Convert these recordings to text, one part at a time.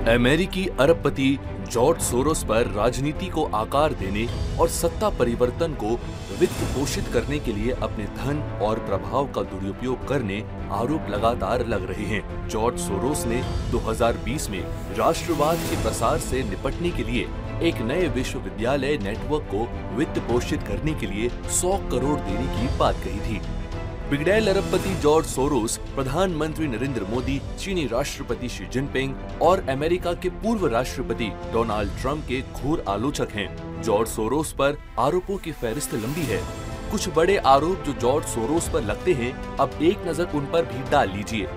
अमेरिकी अरबपति George Soros पर राजनीति को आकार देने और सत्ता परिवर्तन को वित्त पोषित करने के लिए अपने धन और प्रभाव का दुरुपयोग करने आरोप लगातार लग रहे हैं। जॉर्ज सोरोस ने 2020 में राष्ट्रवाद के प्रसार से निपटने के लिए एक नए विश्वविद्यालय नेटवर्क को वित्त पोषित करने के लिए 100 करोड़ देने की बात कही थी। बिगड़ैल अरबपति जॉर्ज सोरोस प्रधानमंत्री नरेंद्र मोदी, चीनी राष्ट्रपति शी जिनपिंग और अमेरिका के पूर्व राष्ट्रपति डोनाल्ड ट्रंप के घोर आलोचक हैं। जॉर्ज सोरोस पर आरोपों की फहरिस्त लंबी है। कुछ बड़े आरोप जो जॉर्ज सोरोस पर लगते हैं, अब एक नजर उन पर भी डाल लीजिए।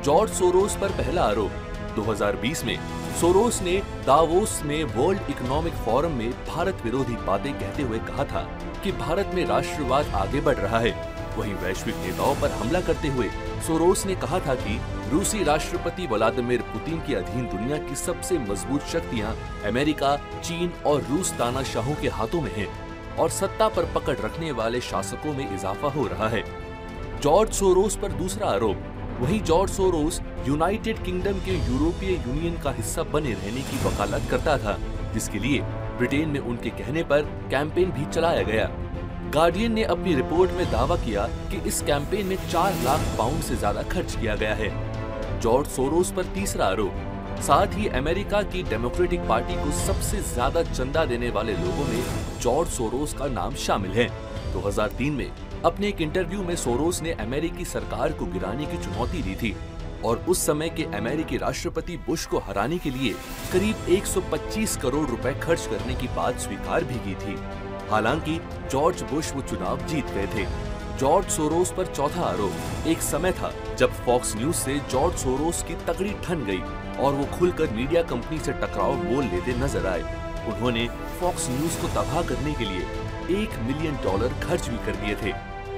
जॉर्ज सोरोस पर पहला आरोप 2020 में सोरोस ने दावोस में वर्ल्ड इकोनॉमिक फोरम में भारत विरोधी बातें कहते हुए कहा था कि भारत में राष्ट्रवाद आगे बढ़ रहा है। वहीं वैश्विक नेताओं पर हमला करते हुए सोरोस ने कहा था कि रूसी राष्ट्रपति व्लादिमीर पुतिन के अधीन दुनिया की सबसे मजबूत शक्तियां अमेरिका, चीन और रूस तानाशाहों के हाथों में हैं और सत्ता पर पकड़ रखने वाले शासकों में इजाफा हो रहा है। जॉर्ज सोरोस पर दूसरा आरोप, वहीं जॉर्ज सोरोस यूनाइटेड किंगडम के यूरोपीय यूनियन का हिस्सा बने रहने की वकालत करता था, जिसके लिए ब्रिटेन में उनके कहने पर कैंपेन भी चलाया गया। गार्डियन ने अपनी रिपोर्ट में दावा किया कि इस कैंपेन में 4 लाख पाउंड से ज्यादा खर्च किया गया है। जॉर्ज सोरोस पर तीसरा आरोप, साथ ही अमेरिका की डेमोक्रेटिक पार्टी को सबसे ज्यादा चंदा देने वाले लोगों में जॉर्ज सोरोस का नाम शामिल है। 2003 में अपने एक इंटरव्यू में सोरोस ने अमेरिकी सरकार को गिराने की चुनौती दी थी और उस समय के अमेरिकी राष्ट्रपति बुश को हराने के लिए करीब 125 करोड़ रुपए खर्च करने की बात स्वीकार भी की थी। हालांकि जॉर्ज बुश वो चुनाव जीत गए थे। जॉर्ज सोरोस पर चौथा आरोप, एक समय था जब फॉक्स न्यूज से जॉर्ज सोरोस की तगड़ी ठन गई और वो खुलकर मीडिया कंपनी से टकराव मोल लेते नजर आए। उन्होंने फॉक्स न्यूज को तबाह करने के लिए $1 मिलियन खर्च भी कर दिए थे।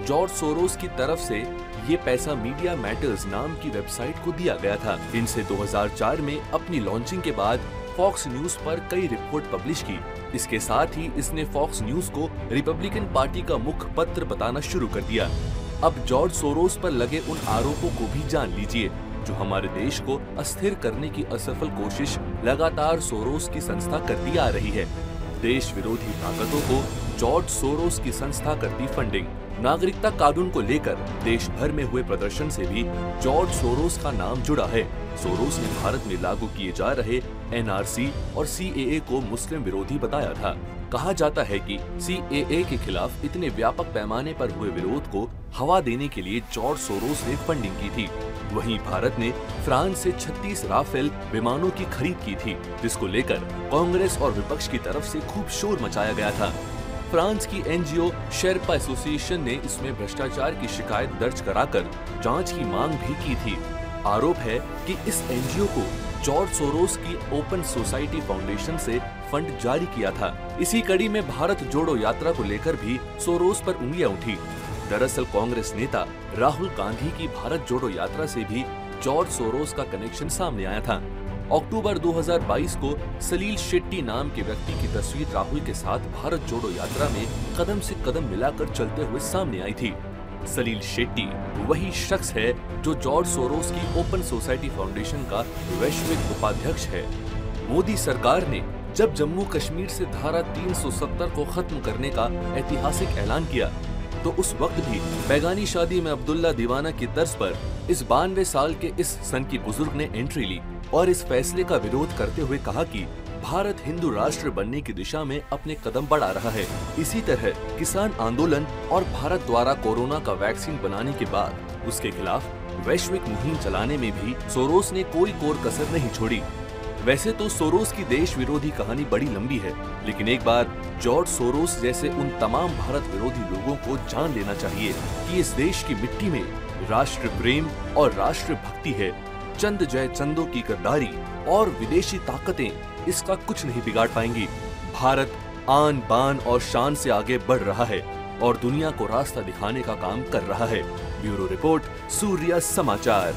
जॉर्ज सोरोस की तरफ से ये पैसा मीडिया मैटर्स नाम की वेबसाइट को दिया गया था। इनसे 2004 में अपनी लॉन्चिंग के बाद फॉक्स न्यूज पर कई रिपोर्ट पब्लिश की। इसके साथ ही इसने फॉक्स न्यूज को रिपब्लिकन पार्टी का मुखपत्र बताना शुरू कर दिया। अब जॉर्ज सोरोस पर लगे उन आरोपों को भी जान लीजिए, जो हमारे देश को अस्थिर करने की असफल कोशिश लगातार सोरोस की संस्था करती आ रही है। देश विरोधी ताकतों को जॉर्ज सोरोस की संस्था करती फंडिंग। नागरिकता कानून को लेकर देश भर में हुए प्रदर्शन से भी जॉर्ज सोरोस का नाम जुड़ा है। सोरोस ने भारत में लागू किए जा रहे NRC और CAA को मुस्लिम विरोधी बताया था। कहा जाता है कि CAA के खिलाफ इतने व्यापक पैमाने पर हुए विरोध को हवा देने के लिए जॉर्ज सोरोस ने फंडिंग की थी। वहीं भारत ने फ्रांस से 36 राफेल विमानों की खरीद की थी, जिसको लेकर कांग्रेस और विपक्ष की तरफ से खूब शोर मचाया गया था। फ्रांस की NGO शेर्पा एसोसिएशन ने इसमें भ्रष्टाचार की शिकायत दर्ज कराकर जांच की मांग भी की थी। आरोप है कि इस NGO को जॉर्ज सोरोस की ओपन सोसाइटी फाउंडेशन से फंड जारी किया था। इसी कड़ी में भारत जोड़ो यात्रा को लेकर भी सोरोस पर उंगलियां उठी। दरअसल कांग्रेस नेता राहुल गांधी की भारत जोड़ो यात्रा से भी जॉर्ज सोरोस का कनेक्शन सामने आया था। अक्टूबर 2022 को सलील शेट्टी नाम के व्यक्ति की तस्वीर राहुल के साथ भारत जोड़ो यात्रा में कदम से कदम मिलाकर चलते हुए सामने आई थी। सलील शेट्टी वही शख्स है जो जॉर्ज सोरोस की ओपन सोसाइटी फाउंडेशन का वैश्विक उपाध्यक्ष है। मोदी सरकार ने जब जम्मू कश्मीर से धारा 370 को खत्म करने का ऐतिहासिक ऐलान किया, तो उस वक्त भी बैगानी शादी में अब्दुल्ला दीवाना की तर्ज पर इस 92 साल के इस सन की बुजुर्ग ने एंट्री ली और इस फैसले का विरोध करते हुए कहा कि भारत हिंदू राष्ट्र बनने की दिशा में अपने कदम बढ़ा रहा है। इसी तरह किसान आंदोलन और भारत द्वारा कोरोना का वैक्सीन बनाने के बाद उसके खिलाफ वैश्विक मुहिम चलाने में भी सोरोस ने कोई कोर कसर नहीं छोड़ी। वैसे तो सोरोस की देश विरोधी कहानी बड़ी लंबी है, लेकिन एक बार जॉर्ज सोरोस जैसे उन तमाम भारत विरोधी लोगों को जान लेना चाहिए कि इस देश की मिट्टी में राष्ट्र प्रेम और राष्ट्र भक्ति है। चंद जय चंदों की गद्दारी और विदेशी ताकतें इसका कुछ नहीं बिगाड़ पाएंगी। भारत आन बान और शान से आगे बढ़ रहा है और दुनिया को रास्ता दिखाने का काम कर रहा है। ब्यूरो रिपोर्ट, सूर्य समाचार।